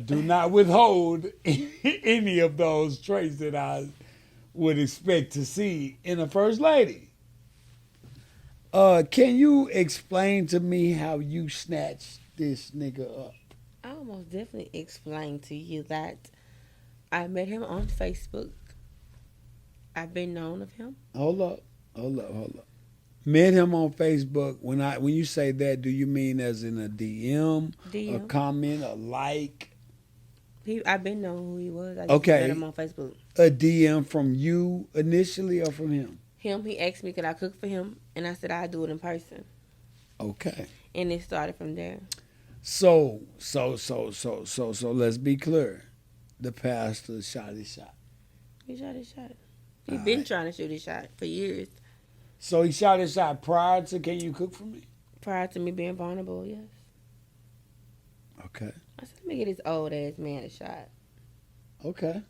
do not withhold any of those traits that I would expect to see in a first lady. Can you explain to me how you snatched this nigga up? I almost definitely explained to you that I met him on Facebook. I've been known of him. Hold up, hold up. Met him on Facebook. When you say that, do you mean as in a DM, a DM. comment, a like? I've been known who he was. I just met him Okay, on Facebook. a DM from you initially or from him? Him, he asked me could I cook for him, and I said I'd do it in person, Okay. and it started from there. So let's be clear. The pastor shot his shot. He shot his shot. All He been right. trying to shoot his shot for years. So he shot his shot prior to Can You Cook For Me? Prior to me being vulnerable, yes. Okay. I said, let me get this old ass man a shot. Okay.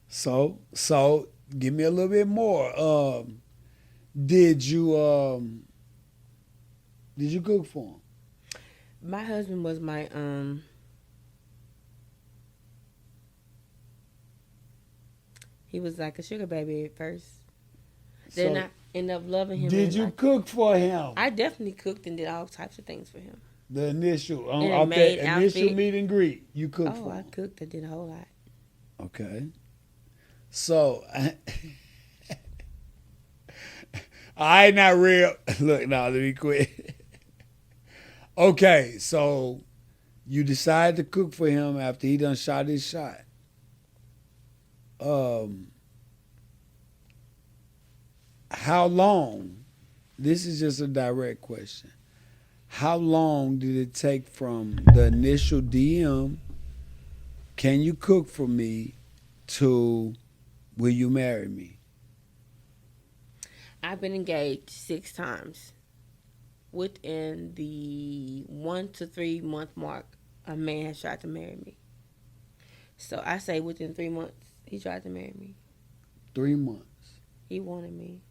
So give me a little bit more. Did you cook for him? My husband was my he was like a sugar baby at first. Then So I ended up loving him. did And you like, cook for him? I definitely cooked and did all types of things for him. The initial And a off maid that initial outfit. meet and greet, you cooked Oh, for I him. cooked. I did a whole lot. Okay. So I ain't not real. Look, now let me quit. Okay, so you decided to cook for him after he done shot his shot. Um, how long? This is just a direct question. How long did it take from the initial DM, can you cook for me, to will you marry me? I've been engaged 6 times. Within the 1 to 3 month mark, a man has tried to marry me. So I say within 3 months, he tried to marry me. 3 months. He wanted me.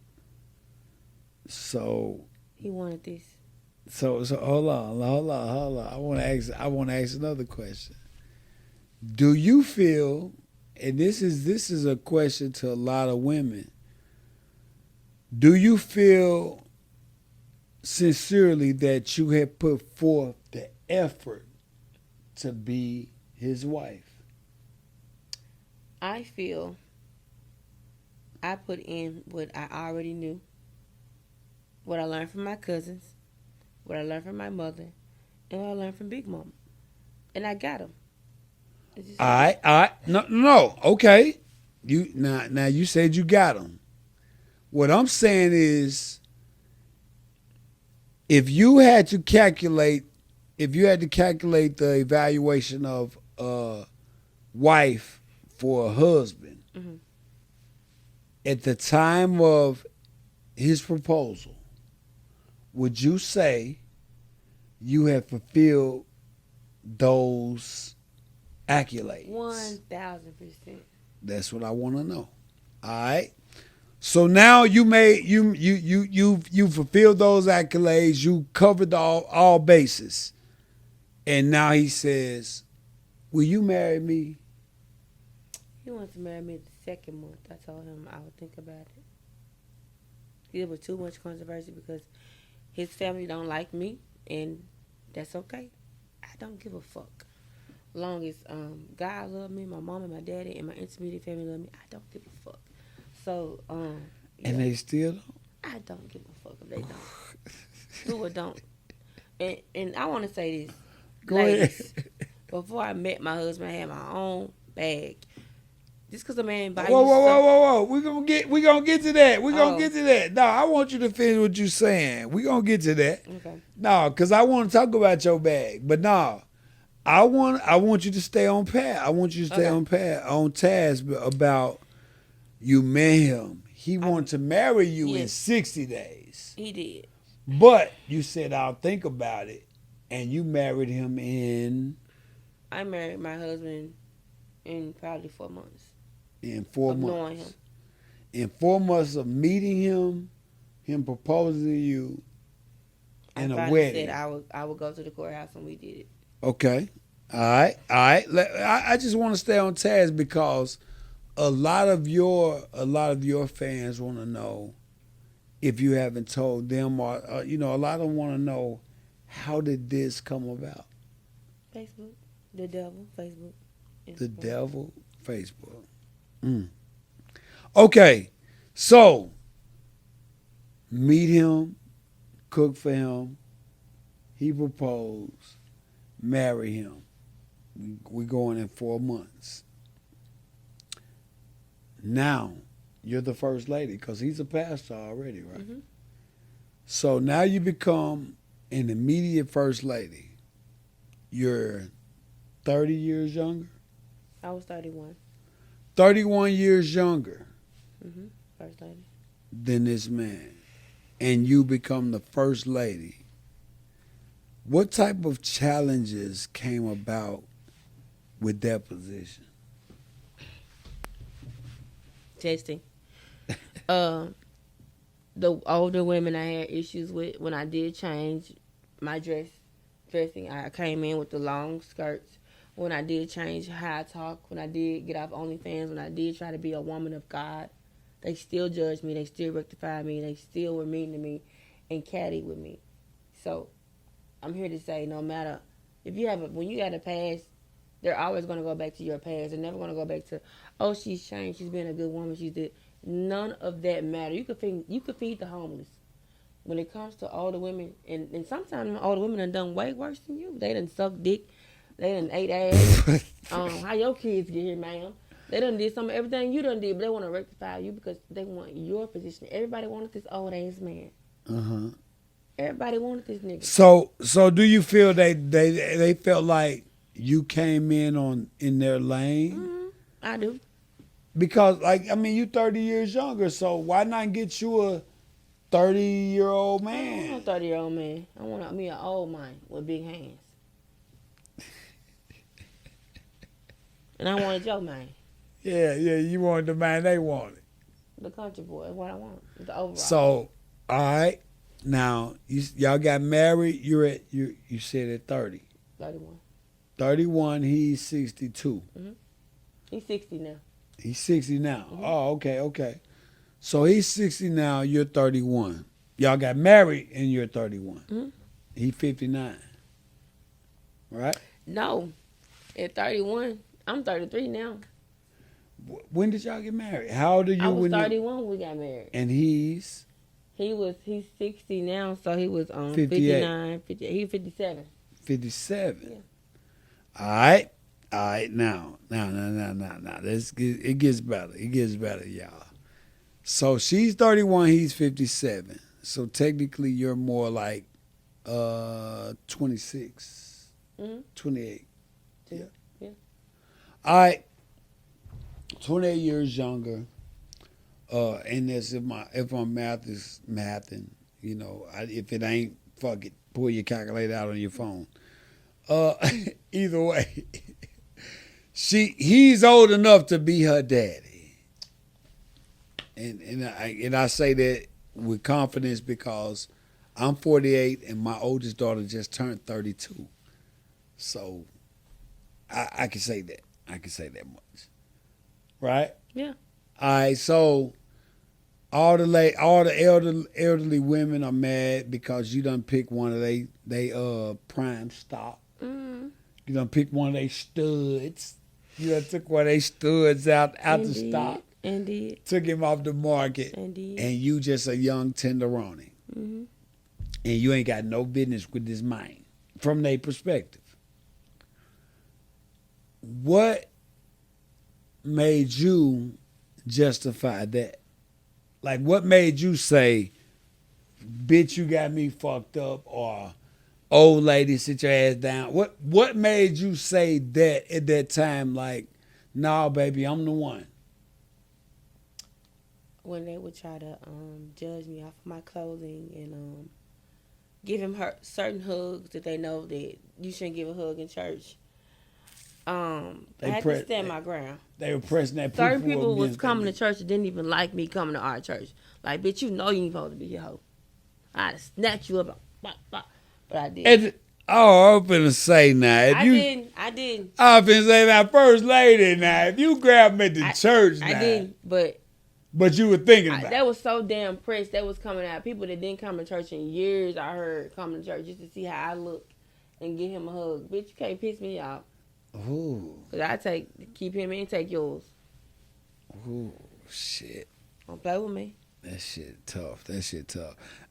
So He wanted this. so hold on. I want to ask another question. Do you feel, and this is a question to a lot of women, do you feel sincerely that you have put forth the effort to be his wife? I feel I put in what I already knew, what I learned from my cousins, what I learned from my mother, and what I learned from Big Mama. And I got him. No, okay. You now you said you got him. What I'm saying is, if you had to calculate, the evaluation of a wife for a husband Hmm. at the time of his proposal, would you say you have fulfilled those accolades? 1,000%. That's what I want to know. All right. So now you fulfilled those accolades. You covered all bases, and now he says, "Will you marry me?" He wants to marry me the second month. I told him I would think about it. There was too much controversy because his family don't like me, and that's okay. I don't give a fuck. long as God love me, my mom and my daddy and my intermediate family love me, I don't give a fuck. So And yeah, they still don't? I don't give a fuck if they don't do or don't. And I want to say this, Go ahead. ladies. Before I met my husband, I had my own bag. Just because a man buy Whoa, you whoa, whoa, stuff. whoa, whoa. We gonna get to that. We gonna Oh, get to that. No, I want you to finish what you saying. We gonna get to that. okay. No, cause I want to talk about your bag. But no, I want you to stay on path. I want you to stay Okay. on task about you met him. He I, wanted to marry you in yes, 60 days. he did. But you said I'll think about it, and you married him in I married my husband in probably 4 months in 4 of knowing months. him. In 4 months of meeting him proposing to you, I and a finally said wedding. I would go to the courthouse and we did it. Okay. All right. All right. I just want to stay on task because a lot of your fans want to know if you haven't told them, or a lot of them want to know how did this come about. Facebook, the devil, Facebook, The Instagram. devil, Facebook. Mm. Okay. So meet him, cook for him. He proposed. Marry him. We going in 4 months. Now you're the first lady because he's a pastor already, right? Mm-hmm. So now you become an immediate first lady. You're 30 years younger, I was 31. 31 years younger Mm-hmm. First lady. than this man, and you become the first lady. What type of challenges came about with that position? Testing. The older women I had issues with when I did change my dressing. I came in with the long skirts. When I did change how I talk, when I did get off OnlyFans, when I did try to be a woman of God, they still judged me. They still rectified me. They still were mean to me and catty with me. So I'm here to say, no matter if you when you got a past, they're always going to go back to your past. They're never going to go back to, oh, she's changed. She's been a good woman. She's did. None of that matter. You could feed the homeless. When it comes to older women, and sometimes older women done way worse than you. They done sucked dick. They done ate ass. How your kids get here, ma'am? They done did some of everything you done did, but they want to rectify you because they want your position. Everybody wanted this old ass man. Uh-huh. Everybody wanted this nigga. So do you feel they felt like you came in their lane? Mm-hmm. I do. Because you 30 years younger, so why not get you a 30-year-old I don't want man? a 30-year-old man. I want me an old man with big hands. And I wanted your man. Yeah, you wanted the man they wanted. The country boy is what I want. The overall. So, all right. Now, y'all got married, you said at 30. 31. 31, he's 62. He's 60 now. He's 60 now. Mhm. Oh, okay. So he's 60 now, you're 31. Y'all got married and you're 31. Mhm. He's 59. Right? No. At 31, I'm 33 now. When did y'all get married? How old are you I was when 31 when we got married. And he's He's 60 now, so he was 58. 59, 50, he was 57. 57. Yeah. All right. Now. It gets better. It gets better, y'all. So she's 31, he's 57. So technically you're more like 26, Mm-hmm. 28. Yeah. All right. 28 years younger. And this if my math is mathing, if it ain't, fuck it, pull your calculator out on your phone. Either way, he's old enough to be her daddy, and I say that with confidence because I'm 48 and my oldest daughter just turned 32, so I can say that. I can say that much, right? Yeah. All right, so all the elderly women are mad because you done picked one of they prime stock. Mm-hmm. You done pick one of they studs. You done took one of they studs out the stock. Indeed. Took him off the market. Indeed. And you just a young tenderoni. Mm-hmm. And you ain't got no business with this man from their perspective. What made you justify that? Like, what made you say, bitch, you got me fucked up, or old lady, sit your ass down? What made you say that at that time, like, nah, baby, I'm the one? When they would try to judge me off of my clothing and give him certain hugs that they know that you shouldn't give a hug in church. I had to stand my ground. They were pressing that. Certain people was coming to church that didn't even like me coming to our church. Like, bitch, you know you ain't supposed to be here, hoe. I'd snatch you up, but I did. I was finna say now. I didn't. I was finna say now, First Lady now. If you grab me at the church now. I didn't, But you were thinking about it. That was so damn pressed. That was coming out. People that didn't come to church in years, I heard coming to church just to see how I look and give him a hug. Bitch, you can't piss me off. Ooh. Because keep him and take yours. Ooh, shit. Don't play with me. That shit tough.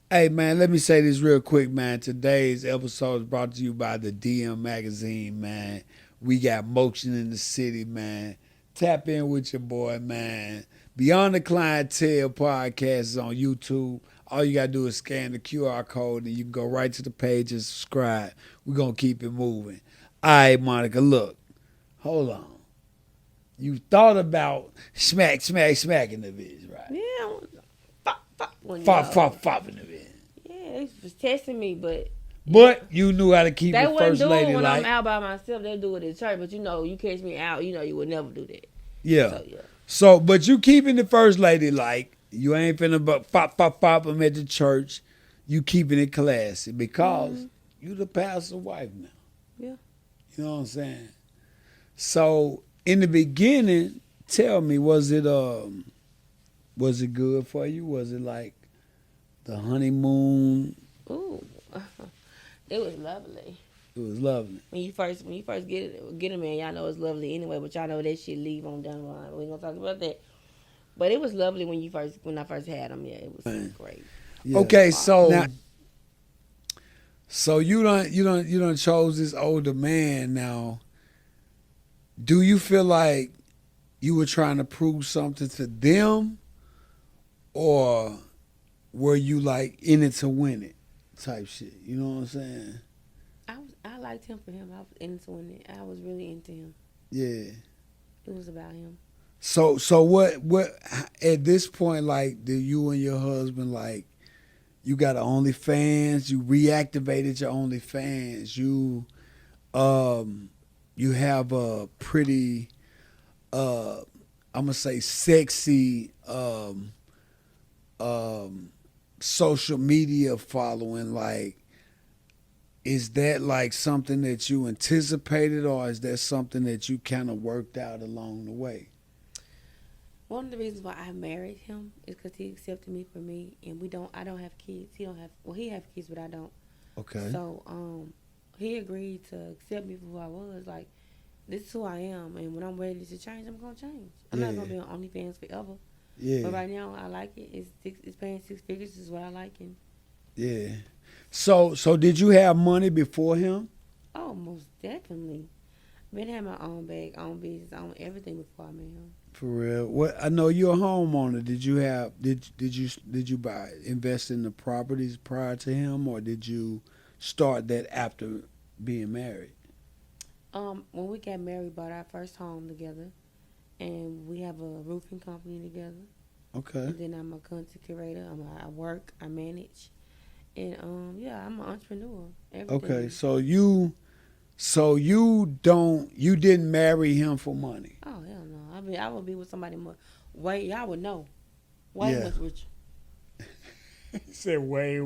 Hey, man, let me say this real quick, man. Today's episode is brought to you by the DM Magazine, man. We got motion in the city, man. Tap in with your boy, man. Beyond the Clientele podcast is on YouTube. All you got to do is scan the QR code and you can go right to the page and subscribe. We're going to keep it moving. All right, Monica, look. Hold on. You thought about smacking the bitch, right? Yeah. Fop in the bitch. Yeah, they was testing me, but you knew how to keep the First Lady when like. I'm out by myself. They do it at church, but you catch me out, you would never do that. Yeah. So, but you keeping the First Lady like. You ain't finna but pop them at the church. You keeping it classy because you the pastor's wife now. Yeah. You know what I'm saying? So in the beginning, tell me, was it good for you? Was it like the honeymoon? Ooh, it was lovely. It was lovely. When you first get a man, y'all know it's lovely anyway. But y'all know that shit leave on down the line. We ain't gonna talk about that. But it was lovely when I first had him. Yeah, it was great. Yeah. Okay, so you done chose this older man now. Do you feel like you were trying to prove something to them, or were you like in it to win it type shit? You know what I'm saying? I liked him for him. I was into it. I was really into him. Yeah. It was about him. So what at this point, like, do you and your husband, like, you got an OnlyFans, you reactivated your OnlyFans, you have a pretty I'm gonna say sexy social media following, like, is that like something that you anticipated, or is that something that you kind of worked out along the way? One of the reasons why I married him is because he accepted me for me, and I don't have kids. He have kids, but I don't. Okay. So, he agreed to accept me for who I was. Like, this is who I am, and when I'm ready to change, I'm gonna change. I'm not gonna be on OnlyFans forever. Yeah. But right now, I like it. It's paying 6 figures is what I like, and yeah. So did you have money before him? Oh, most definitely. Been had my own bag, own business, own everything before I met him. For real. What I know you're a homeowner. Did you invest in the properties prior to him, or did you start that after being married? When we got married, we bought our first home together, and we have a roofing company together. Okay. And then I'm a content curator. I work, I manage, and I'm an entrepreneur. Everything. Okay, so you didn't marry him for money. Oh hell no! I would be with somebody more. Y'all would know. Way much richer. He said way.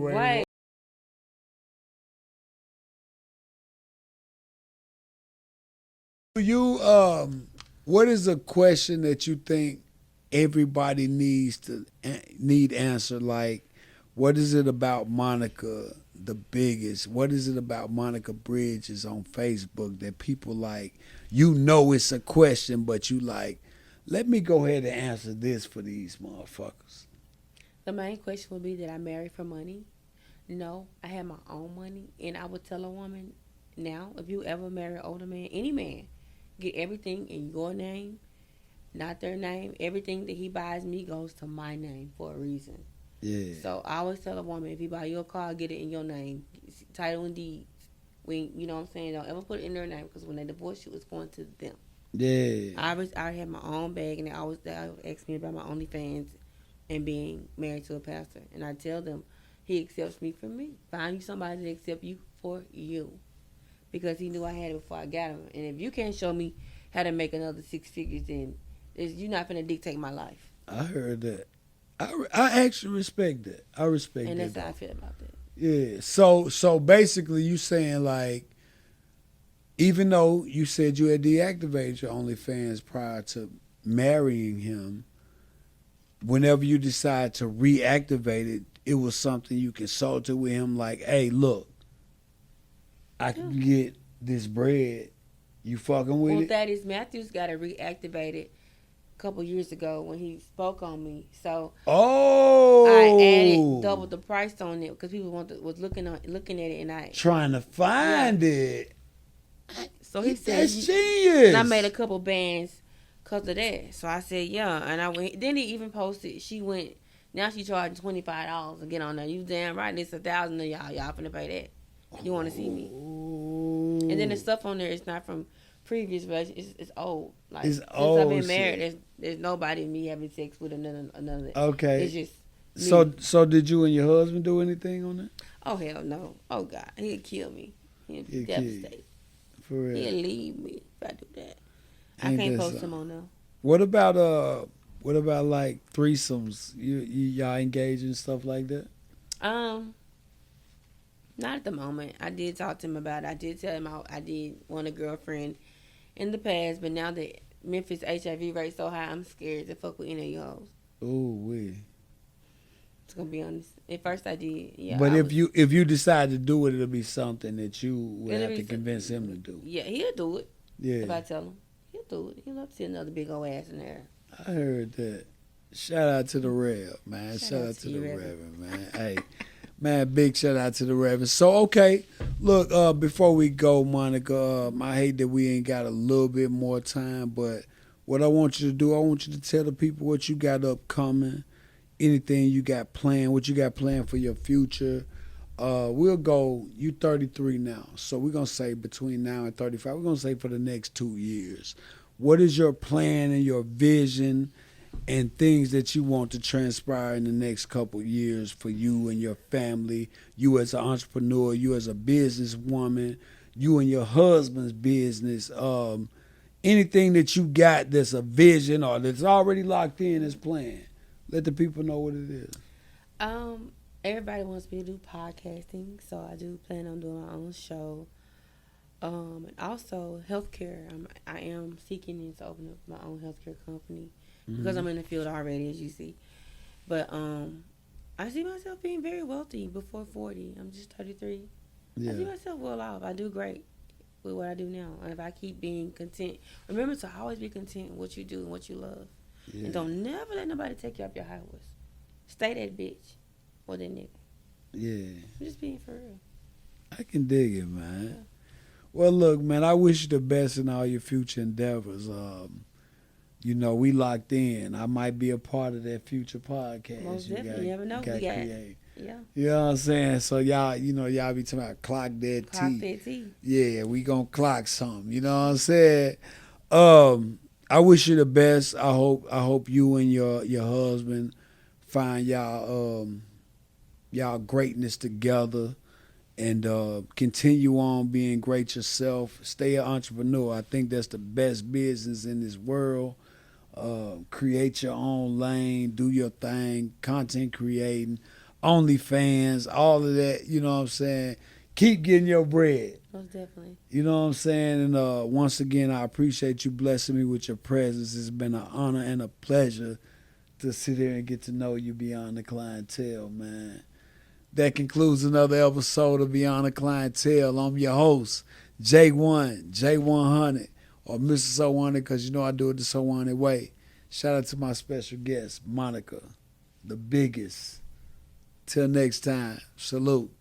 You what is a question that you think everybody need answered? Like, what is it about Monica the biggest? What is it about Monica Bridges on Facebook that people like? You know it's a question, but you like, let me go ahead and answer this for these motherfuckers. The main question would be that I married for money. No, I had my own money, and I would tell a woman now, if you ever marry an older man, any man, get everything in your name, not their name. Everything that he buys me goes to my name for a reason. Yeah. So I always tell a woman, if you buy your car, get it in your name, title and deeds. When you know what I'm saying, don't ever put it in their name because when they divorce you, it's going to them. Yeah. I had my own bag, and they always ask me about my OnlyFans and being married to a pastor, and I tell them he accepts me for me. Find you somebody that accepts you for you, because he knew I had it before I got him. And if you can't show me how to make another six figures, then you're not gonna dictate my life. I heard that. I actually respect that. I respect that. And that's how I feel about that. Yeah. So basically, you saying like, even though you said you had deactivated your OnlyFans prior to marrying him, whenever you decide to reactivate it, it was something you consulted with him. Like, hey, look, I can get this bread. You fucking with it? Thaddeus Matthews got it reactivated a couple years ago when he spoke on me. So I added double the price on it because people was looking at it, and I trying to find it. So he said, that's genius. And I made a couple bands because of that. So I said, yeah. And I went. Then he even posted. She went. Now she charging $25 to get on there. You damn right. It's 1,000 of y'all. Y'all finna pay that. You want to see me? Ooh. And then the stuff on there is not from previous relationships. It's old. Like it's since old. I've been married, there's nobody me having sex with another. Okay. It's just me. So did you and your husband do anything on that? Oh hell no. Oh God, he'd kill me. He'd be devastated. For real. He'll leave me if I do that. I can't post him on there. What about like threesomes? Y'all engage in stuff like that? Not at the moment. I did talk to him about it. I did tell him I did want a girlfriend in the past, but now that Memphis HIV rate so high, I'm scared to fuck with any of y'all. Ooh wee. It's gonna be honest. At first I did, yeah. But if you decide to do it, it'll be something that you would have to convince him to do. Yeah, he'll do it. Yeah. If I tell him, he'll do it. He'll love to see another big old ass in there. I heard that. Shout out to the Rev, man. Shout out to the Reverend, man. Hey, man, big shout out to the Reverend. So, okay, look, before we go, Monica, I hate that we ain't got a little bit more time, but what I want you to do, I want you to tell the people what you got upcoming, anything you got planned, what you got planned for your future. We'll go, you 33 now, so we're going to say between now and 35, we're going to say for the next 2 years. What is your plan and your vision and things that you want to transpire in the next couple years for you and your family, you as an entrepreneur, you as a businesswoman, you and your husband's business, anything that you got that's a vision or that's already locked in as planned? Let the people know what it is. Everybody wants me to do podcasting, so I do plan on doing my own show. And also healthcare. I am seeking to open up my own healthcare company because I'm in the field already, as you see. But I see myself being very wealthy before 40. I'm just 33. Yeah. I see myself well off. I do great with what I do now. And if I keep being content, remember to always be content with what you do and what you love. Yeah. And don't never let nobody take you off your high horse. Stay that bitch or that nigga. Yeah. I'm just being for real. I can dig it, man. Yeah. Well, look, man, I wish you the best in all your future endeavors. You know, we locked in. I might be a part of that future podcast. Most definitely. You never know. Yeah. You know what I'm saying? So y'all be talking about clock that T. Clock that T. Yeah, we gonna clock something. You know what I'm saying? I wish you the best. I hope you and your husband find y'all greatness together. And continue on being great yourself. Stay an entrepreneur. I think that's the best business in this world. Create your own lane. Do your thing. Content creating. OnlyFans. All of that. You know what I'm saying? Keep getting your bread. Most definitely. You know what I'm saying? And once again, I appreciate you blessing me with your presence. It's been an honor and a pleasure to sit here and get to know you beyond the clientele, man. That concludes another episode of Beyond the Clientele. I'm your host, J1, J100, or Mr. So 100, because you know I do it the So 100 way. Shout out to my special guest, Monica, the biggest. Till next time, salute.